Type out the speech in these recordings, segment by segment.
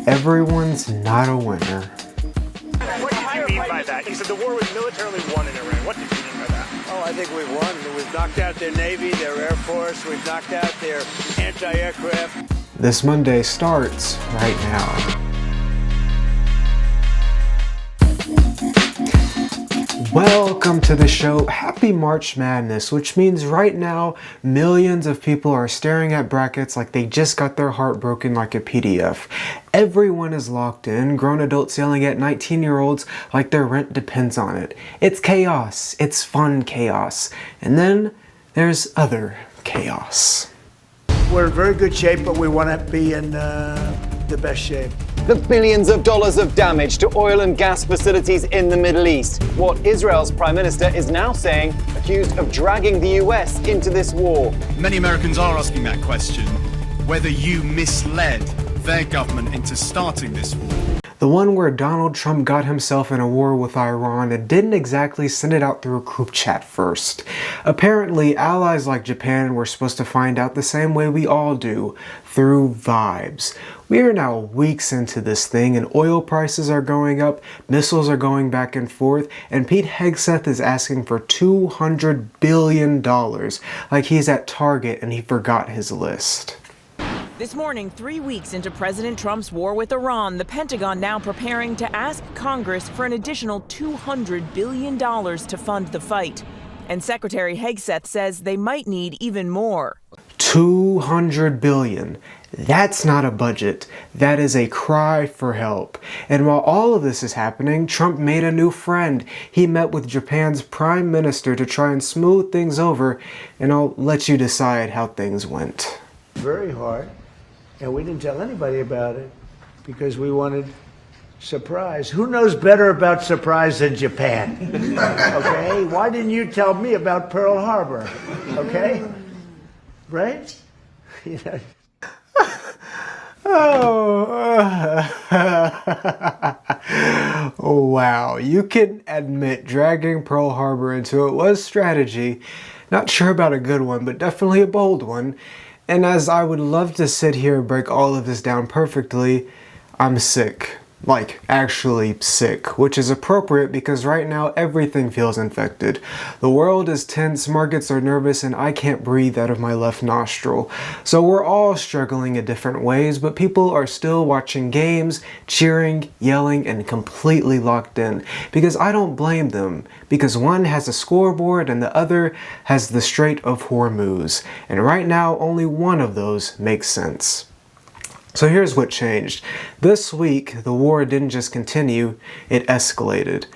everyone's not a winner. What did you mean by that? You said the war was militarily won in Iran. What did you mean by that? Oh, I think we've won. We've knocked out their Navy, their Air Force. We've knocked out their anti-aircraft. This Monday starts right now. Welcome to the show. Happy March Madness, which means right now millions of people are staring at brackets like they just got their heart broken like a PDF. Everyone is locked in, grown adults yelling at 19-year-olds like their rent depends on it. It's chaos. It's fun chaos. And then there's other chaos. We're in very good shape, but we want to be in the best shape. The billions of dollars of damage to oil and gas facilities in the Middle East. What Israel's Prime Minister is now saying, accused of dragging the US into this war. Many Americans are asking that question, whether you misled their government into starting this war. The one where Donald Trump got himself in a war with Iran and didn't exactly send it out through a group chat first. Apparently, allies like Japan were supposed to find out the same way we all do, through vibes. We are now weeks into this thing and oil prices are going up, missiles are going back and forth, and Pete Hegseth is asking for $200 billion, like he's at Target and he forgot his list. This morning, 3 weeks into President Trump's war with Iran, the Pentagon now preparing to ask Congress for an additional $200 billion to fund the fight. And Secretary Hegseth says they might need even more. $200 billion. That's not a budget. That is a cry for help. And while all of this is happening, Trump made a new friend. He met with Japan's prime minister to try and smooth things over, and I'll let you decide how things went. Very hard. And we didn't tell anybody about it because we wanted surprise. Who knows better about surprise than Japan? Okay? Why didn't you tell me about Pearl Harbor? Okay? Right? You know. Oh, wow. You can admit dragging Pearl Harbor into it was strategy. Not sure about a good one, but definitely a bold one. And as I would love to sit here and break all of this down perfectly, I'm sick. Like, actually sick, which is appropriate because right now everything feels infected. The world is tense, markets are nervous, and I can't breathe out of my left nostril. So we're all struggling in different ways, but people are still watching games, cheering, yelling, and completely locked in. Because I don't blame them, because one has a scoreboard and the other has the Strait of Hormuz. And right now, only one of those makes sense. So here's what changed. This week, the war didn't just continue, it escalated.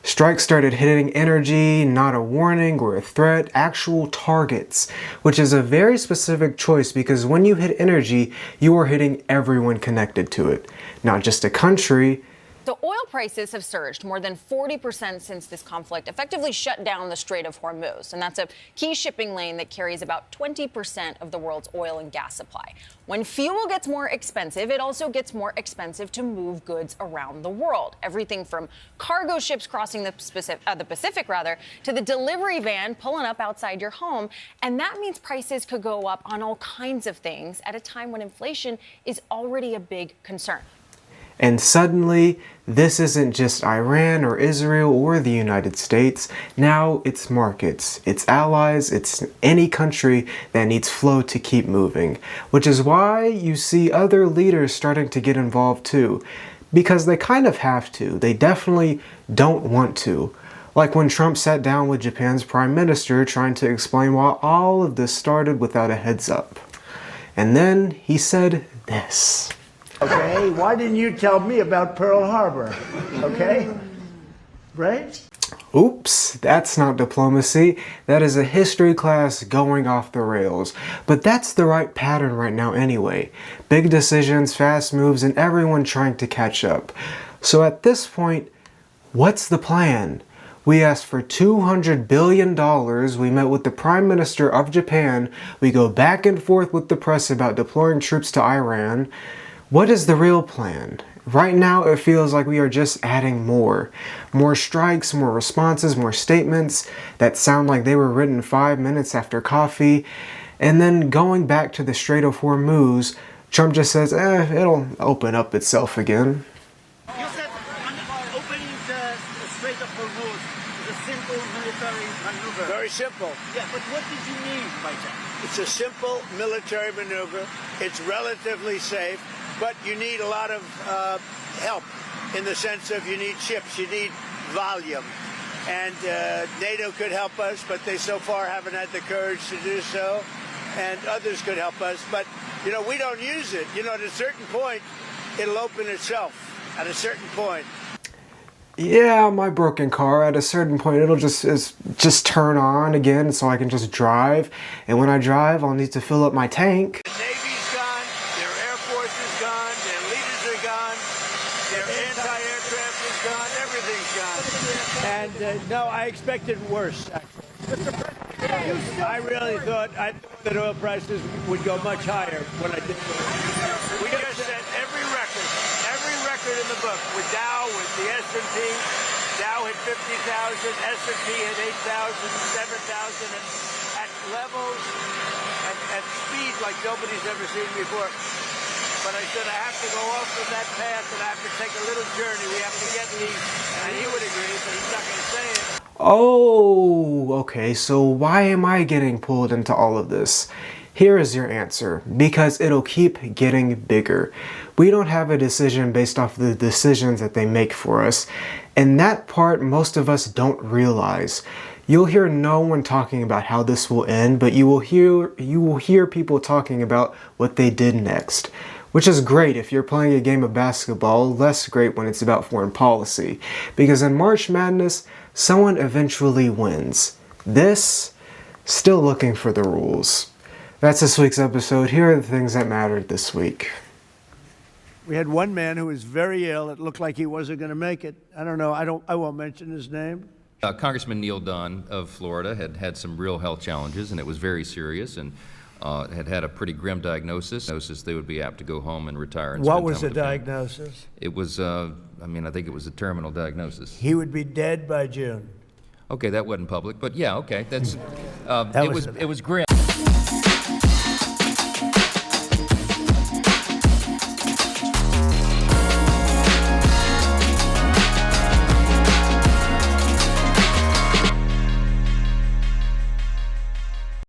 Strikes started hitting energy, not a warning or a threat, actual targets, which is a very specific choice because when you hit energy, you are hitting everyone connected to it, not just a country. So oil prices have surged more than 40% since this conflict effectively shut down the Strait of Hormuz. And that's a key shipping lane that carries about 20% of the world's oil and gas supply. When fuel gets more expensive, it also gets more expensive to move goods around the world. Everything from cargo ships crossing the Pacific, to the delivery van pulling up outside your home. And that means prices could go up on all kinds of things at a time when inflation is already a big concern. And suddenly, this isn't just Iran or Israel or the United States. Now it's markets, it's allies, it's any country that needs flow to keep moving. Which is why you see other leaders starting to get involved too. Because they kind of have to. They definitely don't want to. Like when Trump sat down with Japan's prime minister trying to explain why all of this started without a heads up. And then he said this. Okay, why didn't you tell me about Pearl Harbor? Okay? Right? Oops, that's not diplomacy. That is a history class going off the rails. But that's the right pattern right now anyway. Big decisions, fast moves, and everyone trying to catch up. So at this point, what's the plan? We asked for $200 billion, we met with the Prime Minister of Japan, we go back and forth with the press about deploying troops to Iran. What is the real plan? Right now, it feels like we are just adding more. More strikes, more responses, more statements that sound like they were written 5 minutes after coffee. And then going back to the Strait of Hormuz, Trump just says, it'll open up itself again. You said opening the Strait of Hormuz is a simple military maneuver. Very simple. Yeah, but what did you mean by that? It's a simple military maneuver. It's relatively safe, but you need a lot of help in the sense of you need ships, you need volume. And NATO could help us, but they so far haven't had the courage to do so. And others could help us, but, you know, we don't use it. You know, at a certain point, it'll open itself. At a certain point. Yeah, my broken car, at a certain point, it'll just turn on again so I can just drive. And when I drive, I'll need to fill up my tank. The Navy's gone, their Air Force is gone, their leaders are gone, their anti-aircraft is gone, everything's gone. And no, I expected worse, actually. I really thought that oil prices would go much higher when I did this. We just set every record in the book with Dow, with the S&P. Dow hit 50,000, S&P hit 8,000, 7,000, and at levels, at speed like nobody's ever seen before. But I said I have to go off of that path and I have to take a little journey. We have to get these, and he would agree, but he's not going to say it. Oh, okay, so why am I getting pulled into all of this? Here is your answer. Because it'll keep getting bigger. We don't have a decision based off of the decisions that they make for us. And that part most of us don't realize. You'll hear no one talking about how this will end, but you will hear people talking about what they did next. Which is great if you're playing a game of basketball, less great when it's about foreign policy. Because in March Madness, someone eventually wins. This, still looking for the rules. That's this week's episode. Here are the things that mattered this week. We had one man who was very ill. It looked like he wasn't going to make it. I don't know. I won't mention his name. Congressman Neil Dunn of Florida had some real health challenges, and it was very serious, and had a pretty grim diagnosis. They would be apt to go home and retire. And What was the diagnosis? It was, I think it was a terminal diagnosis. He would be dead by June. Okay, that wasn't public, but yeah, okay, that's, That it was grim.